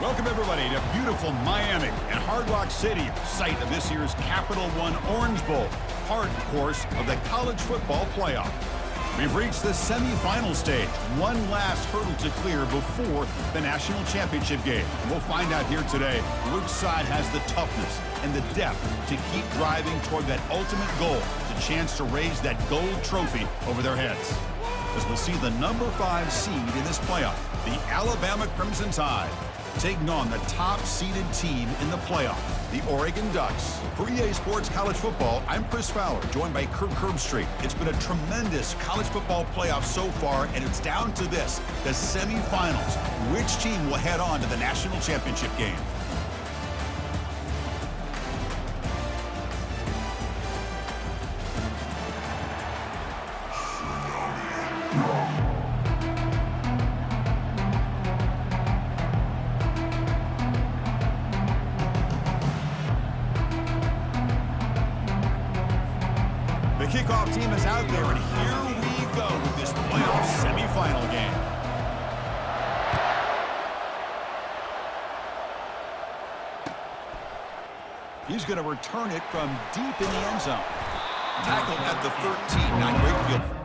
Welcome, everybody, to beautiful Miami and Hard Rock City, site of this year's Capital One Orange Bowl, part, of course, of the college football playoff. We've reached the semifinal stage, one last hurdle to clear before the national championship game. And we'll find out here today which side has the toughness and the depth to keep driving toward that ultimate goal, the chance to raise that gold trophy over their heads. As we'll see the number 5 seed in this playoff, the Alabama Crimson Tide, taking on the top-seeded team in the playoff, the Oregon Ducks. For EA Sports College Football, I'm Chris Fowler, joined by Kirk Herbstreit. It's been a tremendous college football playoff so far, and it's down to this, the semifinals. Which team will head on to the national championship game? The kickoff team is out there, and here we go with this playoff semifinal game. He's going to return it from deep in the end zone. Tackled at the 13, not great field.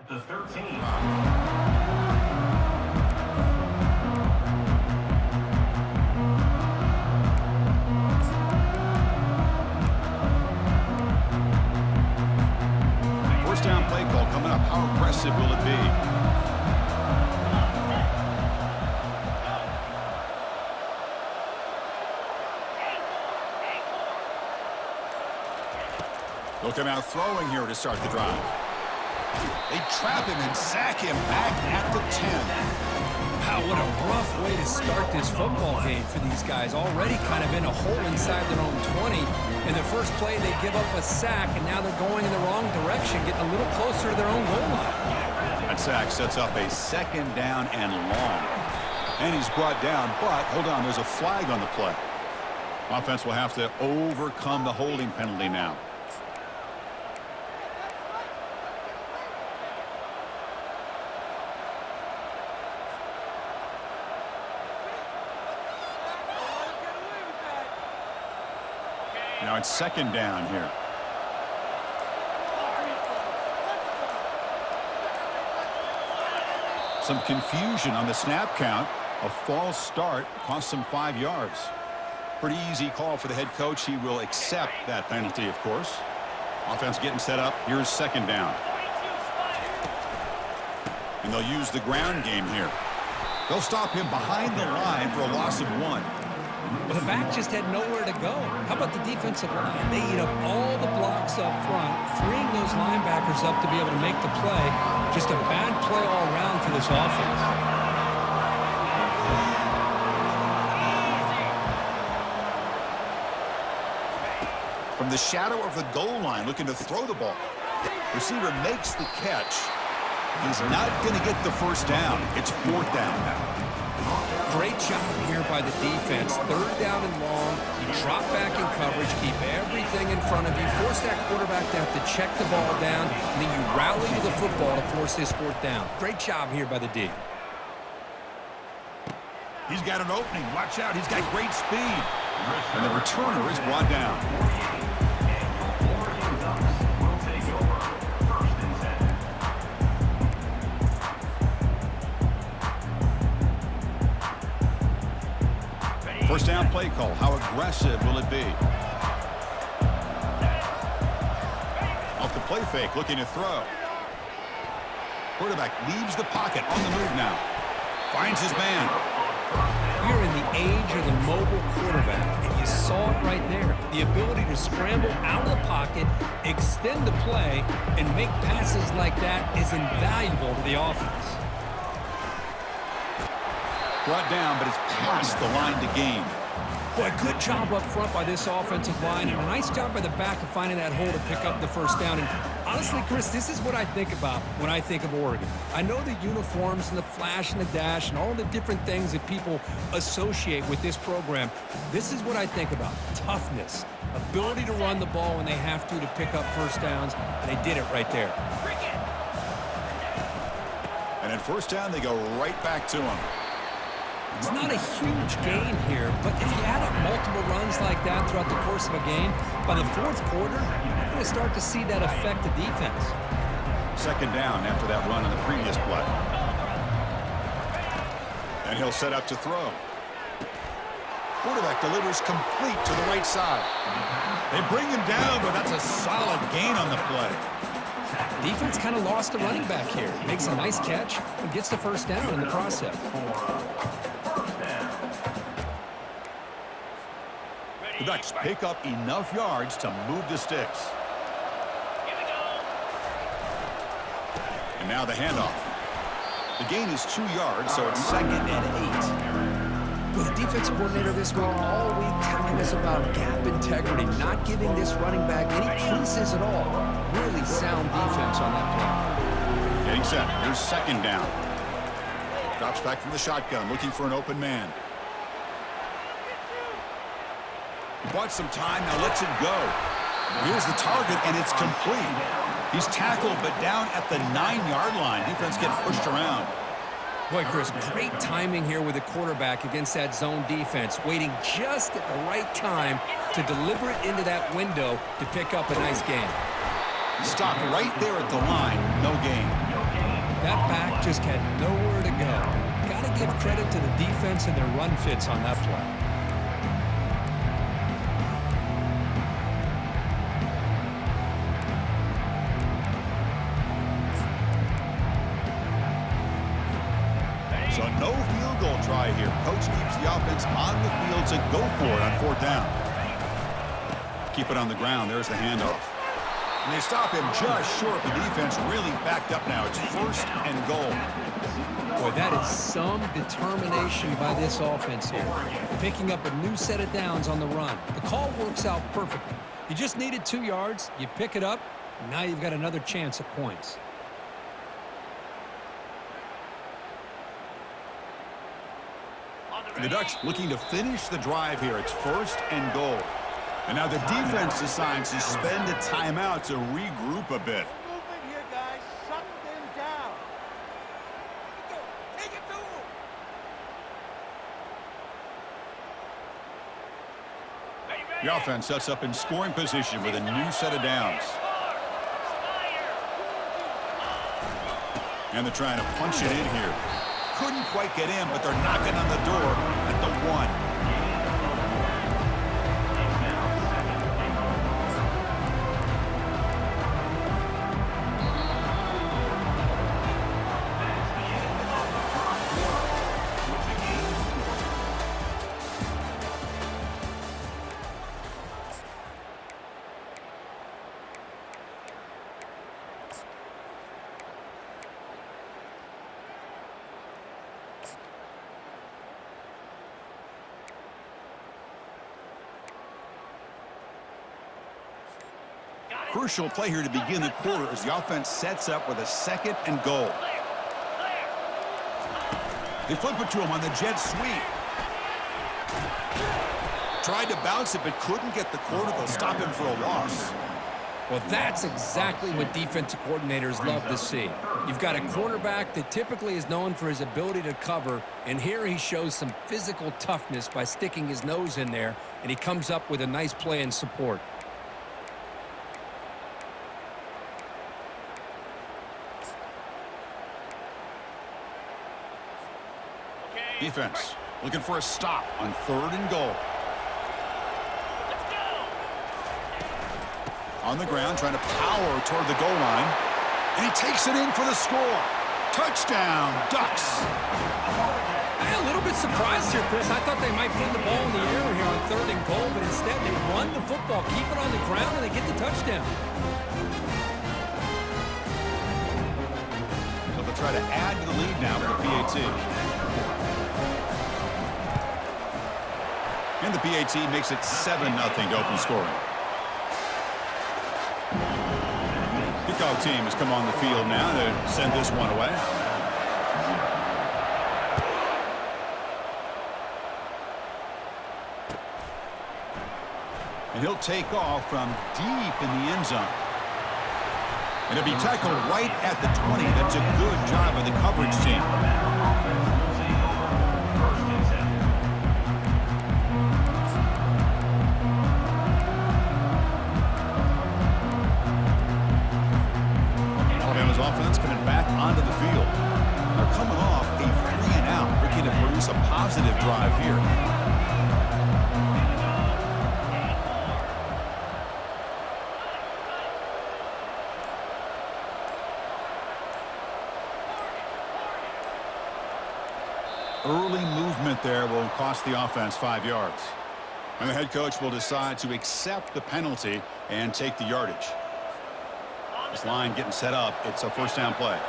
The 13. First down play call coming up. How aggressive will it be? They'll come out throwing here to start the drive. They trap him and sack him back at the 10. Wow, what a rough way to start this football game for these guys. Already kind of in a hole inside their own 20. In the first play, they give up a sack, and now they're going in the wrong direction, getting a little closer to their own goal line. That sack sets up a second down and long. And he's brought down, but hold on, there's a flag on the play. Offense will have to overcome the holding penalty now. Now it's second down here. Some confusion on the snap count. A false start cost him 5 yards. Pretty easy call for the head coach. He will accept that penalty, of course. Offense getting set up. Here's second down. And they'll use the ground game here. They'll stop him behind the line for a loss of 1. Well, the back just had nowhere to go. How about the defensive line? They eat up all the blocks up front, freeing those linebackers up to be able to make the play. Just a bad play all around for this offense. From the shadow of the goal line, looking to throw the ball. Receiver makes the catch. He's not going to get the first down. It's fourth down now. Great job here by the defense. Third down and long. You drop back in coverage, keep everything in front of you, force that quarterback to have to check the ball down, and then you rally to the football to force this fourth down. Great job here by the D. He's got an opening. Watch out. He's got great speed. And the returner is brought down. First down play call. How aggressive will it be? Off the play fake, looking to throw. Quarterback leaves the pocket on the move now. Finds his man. We're in the age of the mobile quarterback, and you saw it right there. The ability to scramble out of the pocket, extend the play, and make passes like that is invaluable to the offense. Brought down, but it's past the line to gain. Boy, good job up front by this offensive line, and a nice job by the back of finding that hole to pick up the first down. And honestly, Chris, this is what I think about when I think of Oregon. I know the uniforms and the flash and the dash and all the different things that people associate with this program. This is what I think about. Toughness, ability to run the ball when they have to pick up first downs, and they did it right there. And at first down, they go right back to him. It's not a huge gain here, but if you add up multiple runs like that throughout the course of a game, by the fourth quarter, you're going to start to see that affect the defense. Second down after that run on the previous play. And he'll set up to throw. Quarterback delivers complete to the right side. They bring him down, but that's a solid gain on the play. Defense kind of lost the running back here. Makes a nice catch and gets the first down in the process. The Ducks pick up enough yards to move the sticks. And now the handoff. The gain is 2 yards, so it's 2nd and 8. Well, the defensive coordinator this week all week telling us about gap integrity, not giving this running back any creases at all. Really sound defense on that play. Getting set. Here's 2nd down. Drops back from the shotgun, looking for an open man. He bought some time, now lets it go. Here's the target, and it's complete. He's tackled, but down at the 9-yard line. Defense getting pushed around. Boy, Chris, great timing here with the quarterback against that zone defense, waiting just at the right time to deliver it into that window to pick up a nice gain. Stopped right there at the line, no gain. That back just had nowhere to go. Got to give credit to the defense and their run fits on that play. So no field goal try here. Coach keeps the offense on the field to go for it on 4th down. Keep it on the ground. There's the handoff. And they stop him just short. The defense really backed up now. It's 1st and goal. Boy, that is some determination by this offense here. Picking up a new set of downs on the run. The call works out perfectly. You just needed 2 yards. You pick it up. And now you've got another chance at points. And the Ducks looking to finish the drive here. It's 1st and goal. And now the defense decides to spend a timeout to regroup a bit. Movement here, guys. Shut them down. Take it to them. The offense sets up in scoring position with a new set of downs. And they're trying to punch it in here. Couldn't quite get in, but they're knocking on the door at the 1. Crucial play here to begin the quarter as the offense sets up with a 2nd and goal. They flip it to him on the jet sweep. Tried to bounce it, but couldn't get the quarter. They'll stop him for a loss. Well, that's exactly what defensive coordinators love to see. You've got a quarterback that typically is known for his ability to cover, and here he shows some physical toughness by sticking his nose in there, and he comes up with a nice play in support. Defense looking for a stop on 3rd and goal. On the ground, trying to power toward the goal line. And he takes it in for the score. Touchdown, Ducks. A little bit surprised here, Chris. I thought they might put the ball in the air here on 3rd and goal, but instead they run the football, keep it on the ground, and they get the touchdown. So they'll try to add to the lead now with the PAT. And the PAT makes it 7-0 to open scoring. Kickoff team has come on the field now to send this one away. And he'll take off from deep in the end zone. And he'll be tackled right at the 20. That's a good job of the coverage team. Alabama's offense coming back onto the field. They're coming off a 3-and-out, looking to produce a positive drive here. Early movement there will cost the offense 5 yards. And the head coach will decide to accept the penalty and take the yardage. This line getting set up. It's a first down play.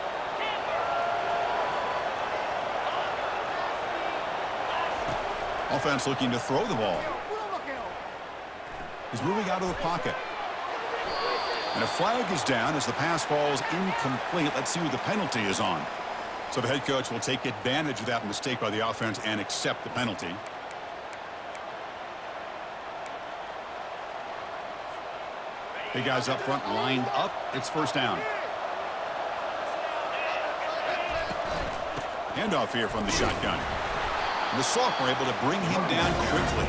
Offense looking to throw the ball. He's moving out of the pocket. And a flag is down as the pass falls incomplete. Let's see who the penalty is on. So the head coach will take advantage of that mistake by the offense and accept the penalty. Big guys up front lined up. It's first down. Handoff here from the shotgun. And the sophomore able to bring him down quickly.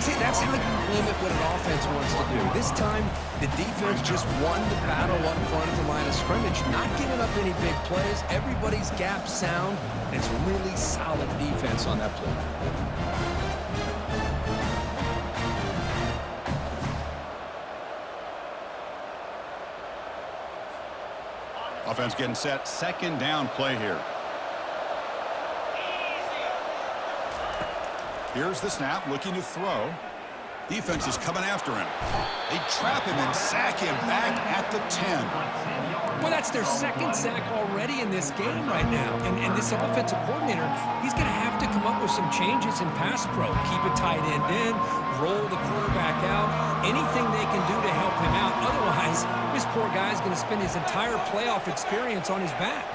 See, that's how you limit what an offense wants to do. This time, the defense just won the battle up front at the line of scrimmage, not giving up any big plays. Everybody's gap sound, and it's really solid defense on that play. Offense getting set. Second down play here. Here's the snap, looking to throw. Defense is coming after him. They trap him and sack him back at the 10. Well, that's their second sack already in this game right now. And this offensive coordinator, he's going to have to come up with some changes in pass pro. Keep a tight end in, roll the quarterback out, anything they can do to help him out. Otherwise, this poor guy's going to spend his entire playoff experience on his back.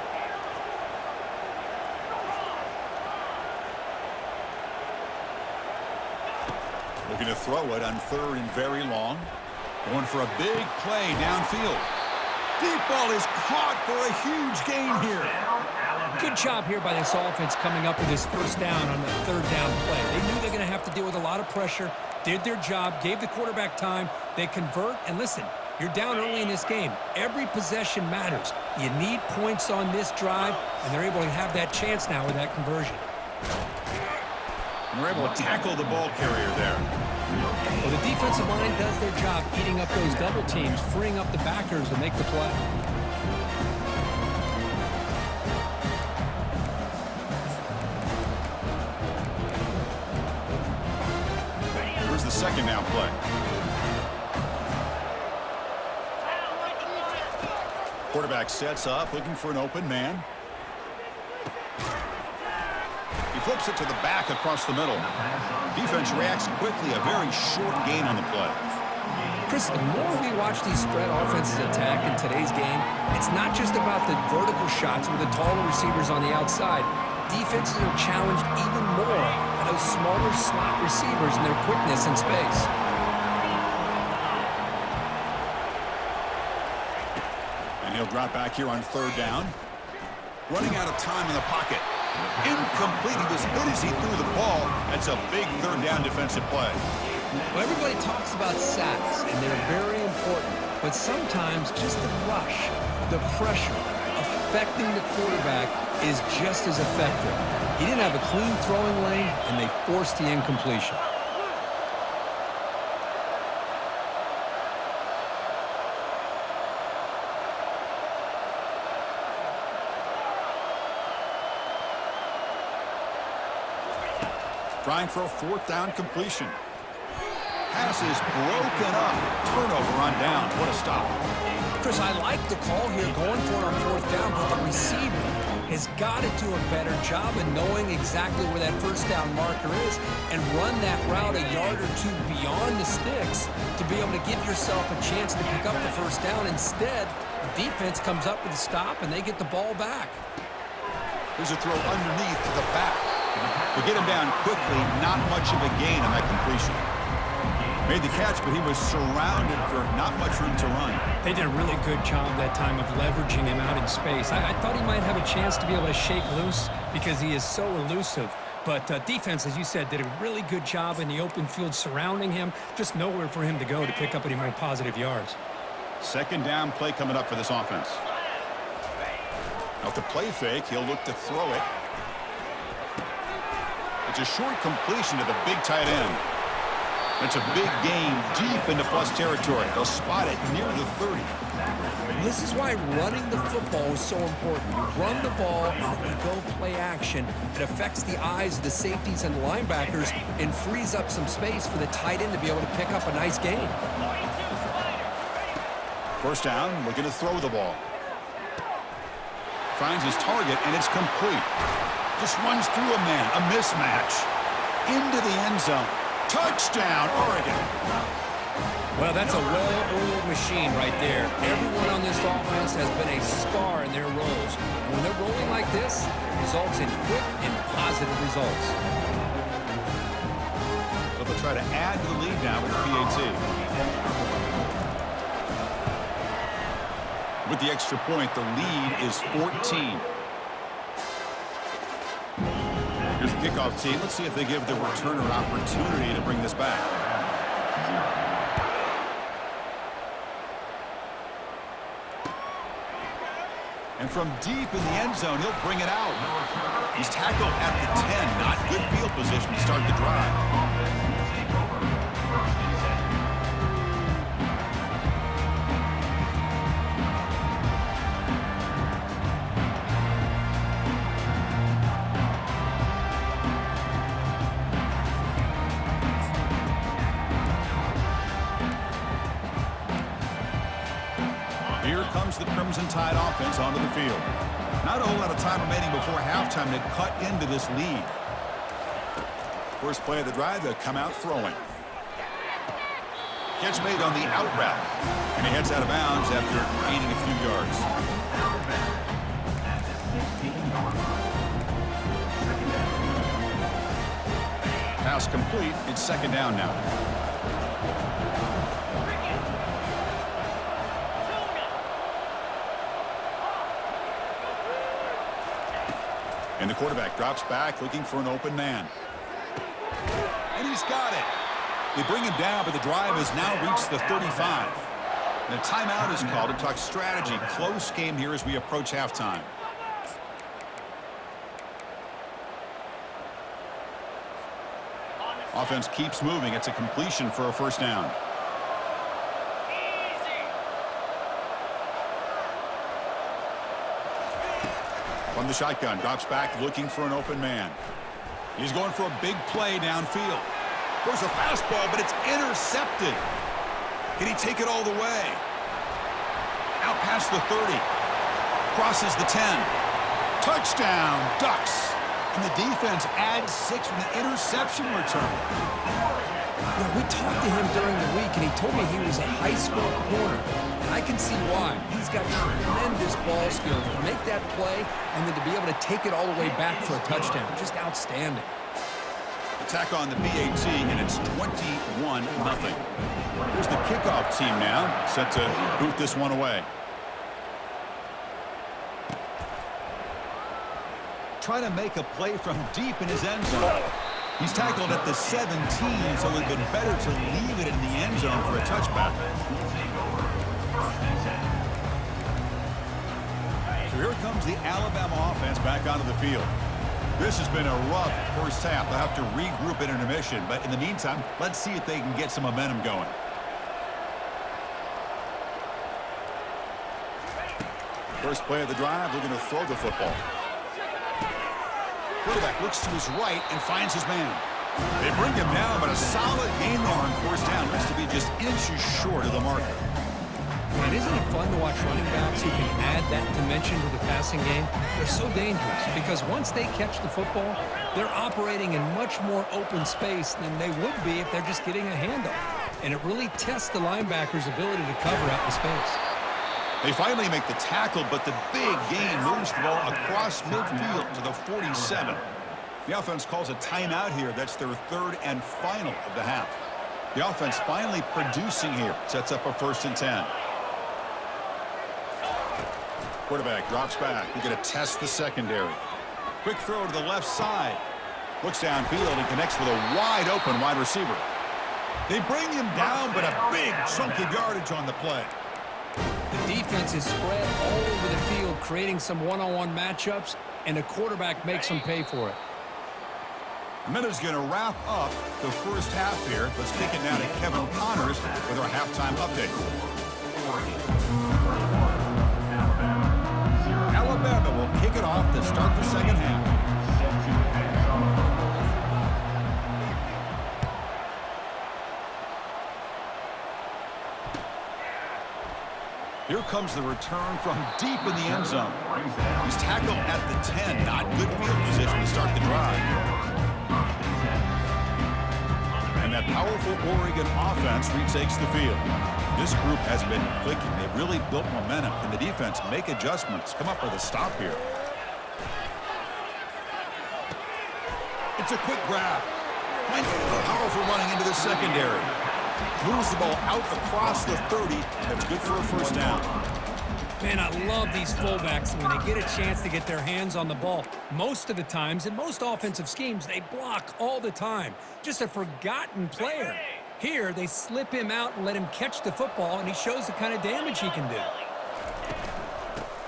Looking to throw it on 3rd and very long. Going for a big play downfield. Deep ball is caught for a huge gain here. Good job here by this offense coming up with this first down on the 3rd down play. They knew they're going to have to deal with a lot of pressure, did their job, gave the quarterback time. They convert, and listen, you're down early in this game. Every possession matters. You need points on this drive, and they're able to have that chance now with that conversion. And we're able to tackle the ball carrier there. Well, the defensive line does their job eating up those double teams, freeing up the backers to make the play. Here's the second down play. Quarterback sets up, looking for an open man. He flips it to the back across the middle. Defense reacts quickly, a very short gain on the play. Chris, the more we watch these spread offenses attack in today's game, it's not just about the vertical shots with the taller receivers on the outside. Defenses are challenged even more by those smaller slot receivers and their quickness in space. And he'll drop back here on 3rd down. Running out of time in the pocket. Incomplete. He was hit as he threw the ball. That's a big 3rd down defensive play. Well, everybody talks about sacks, and they're very important. But sometimes just the rush, the pressure, affecting the quarterback is just as effective. He didn't have a clean throwing lane, and they forced the incompletion. Trying for a fourth down completion. Pass is broken up. Turnover on down. What a stop. Chris, I like the call here going for it on fourth down, but the receiver has got to do a better job of knowing exactly where that first down marker is and run that route a yard or two beyond the sticks to be able to give yourself a chance to pick up the first down. Instead, the defense comes up with a stop and they get the ball back. There's a throw underneath to the back. To get him down quickly, not much of a gain on that completion. Made the catch, but he was surrounded for not much room to run. They did a really good job that time of leveraging him out in space. I thought he might have a chance to be able to shake loose because he is so elusive. But defense, as you said, did a really good job in the open field surrounding him. Just nowhere for him to go to pick up any more positive yards. Second down play coming up for this offense. Now, with the play fake, he'll look to throw it. It's a short completion to the big tight end. It's a big gain deep into plus territory. They'll spot it near the 30. This is why running the football is so important. You run the ball and you go play action. It affects the eyes of the safeties and the linebackers and frees up some space for the tight end to be able to pick up a nice gain. First down, looking to throw the ball. Finds his target, and it's complete. Just runs through a man, a mismatch. Into the end zone. Touchdown, Oregon. Well, that's a well-oiled machine right there. Everyone on this offense has been a star in their roles. And when they're rolling like this, it results in quick and positive results. So they'll try to add to the lead now with the PAT. With the extra point, the lead is 14. Here's the kickoff team. Let's see if they give the returner an opportunity to bring this back. And from deep in the end zone, he'll bring it out. He's tackled at the 10. Not good field position to start the drive. Here comes the Crimson Tide offense onto the field. Not a whole lot of time remaining before halftime to cut into this lead. First play of the drive, they'll come out throwing. Catch made on the out route. And he heads out of bounds after gaining a few yards. Pass complete. It's second down now. And the quarterback drops back, looking for an open man. And he's got it. They bring him down, but the drive has now reached the 35. And a timeout is called to talk strategy. Close game here as we approach halftime. Offense keeps moving. It's a completion for a first down. From the shotgun, drops back, looking for an open man. He's going for a big play downfield. There's a fastball, but it's intercepted. Can he take it all the way? Out past the 30. Crosses the 10. Touchdown, Ducks. And the defense adds 6 with an interception return. Yeah, we talked to him during the week, and he told me he was a high school corner. And I can see why. He's got tremendous ball skills to make that play and then to be able to take it all the way back for a touchdown. Just outstanding. Attack on the PAT, and it's 21-0. Here's the kickoff team now, set to boot this one away. Trying to make a play from deep in his end zone. He's tackled at the 17, so it would have been better to leave it in the end zone for a touchback. So here comes the Alabama offense back onto the field. This has been a rough first half. They'll have to regroup at intermission, but in the meantime, let's see if they can get some momentum going. First play of the drive, they're going to throw the football. Quarterback looks to his right and finds his man. They bring him down, but a solid gain there on first down. Looks to be just inches short of the marker. Man, isn't it fun to watch running backs who can add that dimension to the passing game? They're so dangerous because once they catch the football, they're operating in much more open space than they would be if they're just getting a handoff. And it really tests the linebacker's ability to cover out in space. They finally make the tackle, but the big gain moves the ball across midfield to the 47. The offense calls a timeout here. That's their third and final of the half. The offense finally producing here. Sets up a 1st and 10. Quarterback drops back. We're going to test the secondary. Quick throw to the left side. Looks downfield and connects with a wide-open wide receiver. They bring him down, but a big chunk of yardage on the play. The defense is spread all over the field, creating some one-on-one matchups, and the quarterback makes them pay for it. A minute's going to wrap up the first half here. Let's kick it now to Kevin Connors with our halftime update. Alabama will kick it off to start the second half. Here comes the return from deep in the end zone. He's tackled at the 10. Not good field position to start the drive. And that powerful Oregon offense retakes the field. This group has been clicking. They've really built momentum. Can the defense make adjustments? Come up with a stop here. It's a quick grab. Powerful running into the secondary. Moves the ball out across the 30. That's good for a first down. Man, I love these fullbacks when they get a chance to get their hands on the ball. Most of the times, in most offensive schemes, they block all the time. Just a forgotten player. Here, they slip him out and let him catch the football, and he shows the kind of damage he can do.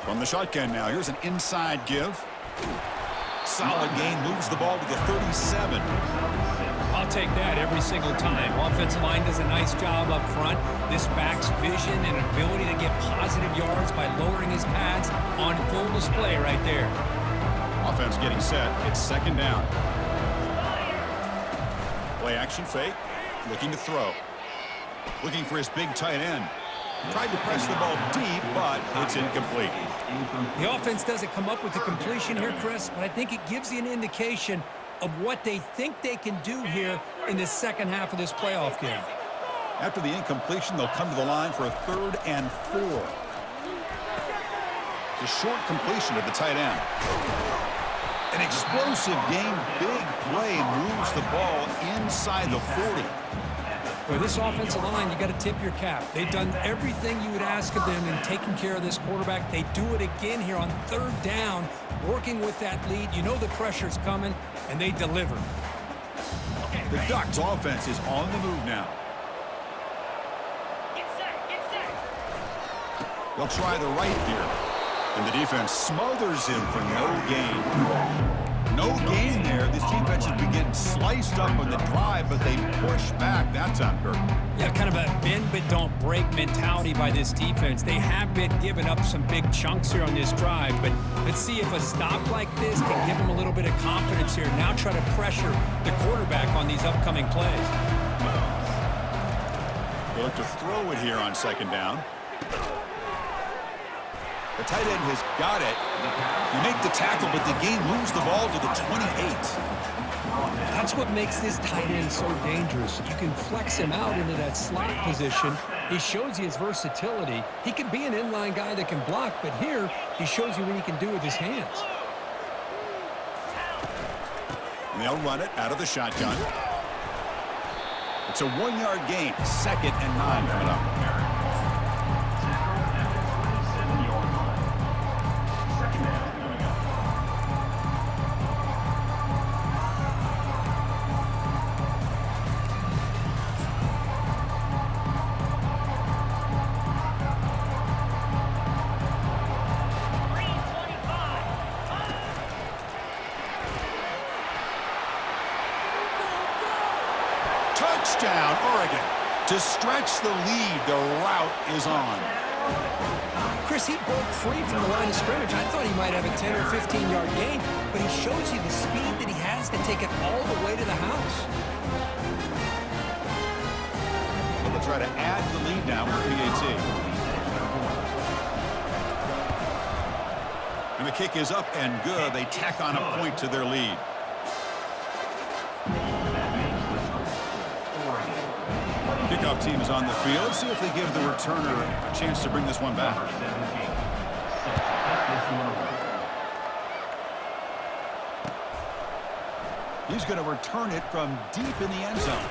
From the shotgun now, here's an inside give. Solid gain, moves the ball to the 37. I'll take that every single time. Offensive line does a nice job up front. This back's vision and ability to get positive yards by lowering his pads on full display right there. Offense getting set. It's second down. Play action fake. Looking to throw. Looking for his big tight end. Tried to press the ball deep, but it's incomplete. The offense doesn't come up with the completion here, Chris, but I think it gives you an indication of what they think they can do here in the second half of this playoff game. After the incompletion, they'll come to the line for a 3rd and 4. It's a short completion to the tight end. An explosive game, big play, moves the ball inside the 40. For this offensive line, you got to tip your cap. They've done everything you would ask of them in taking care of this quarterback. They do it again here on 3rd down, working with that lead. You know the pressure's coming, and they deliver. The Ducks offense is on the move now. They'll try the right here. And the defense smothers him for no gain. No gain there. This defense has been getting sliced up on the drive, but they push back that time, Kirk. Yeah, kind of a bend but don't break mentality by this defense. They have been giving up some big chunks here on this drive, but let's see if a stop like this can give them a little bit of confidence here. Now try to pressure the quarterback on these upcoming plays. They look to throw it here on second down. The tight end has got it. You make the tackle, but the gain moves the ball to the 28. That's what makes this tight end so dangerous. You can flex him out into that slot position. He shows you his versatility. He can be an inline guy that can block, but here he shows you what he can do with his hands. And they'll run it out of the shotgun. It's a 1-yard gain. 2nd and 9 coming up. Touchdown, Oregon. To stretch the lead, the route is on. Chris, he broke free from the line of scrimmage. I thought he might have a 10 or 15-yard gain, but he shows you the speed that he has to take it all the way to the house. So they'll try to add the lead now with PAT. And the kick is up and good. They tack on a point to their lead. Kickoff team is on the field. Let's see if they give the returner a chance to bring this one back. He's going to return it from deep in the end zone.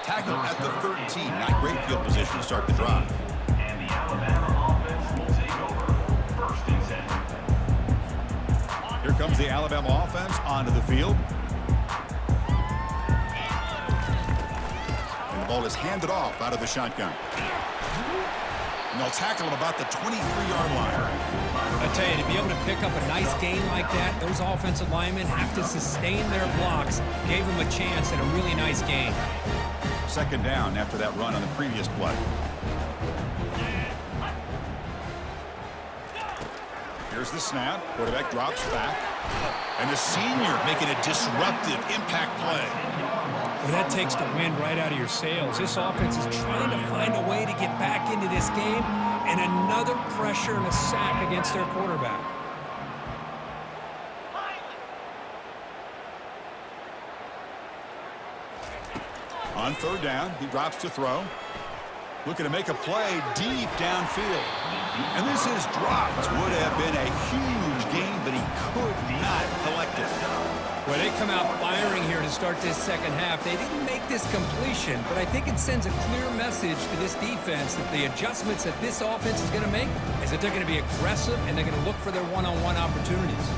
Tackle at the 13. Not great field position to start the drive. And the Alabama offense will take over 1st and 10. Here comes the Alabama offense onto the field. The ball is handed off out of the shotgun. And they'll tackle him about the 23-yard line. I tell you, to be able to pick up a nice gain like that, those offensive linemen have to sustain their blocks. Gave them a chance and a really nice gain. Second down after that run on the previous play. Here's the snap. Quarterback drops back. And the senior making a disruptive impact play. Well, that takes the wind right out of your sails. This offense is trying to find a way to get back into this game, and another pressure and a sack against their quarterback. On third down, he drops to throw. Looking to make a play deep downfield. And this is dropped. Would have been a huge gain, but he could not collect it. Well, they come out firing here to start this second half. They didn't make this completion, but I think it sends a clear message to this defense that the adjustments that this offense is going to make is that they're going to be aggressive and they're going to look for their one-on-one opportunities.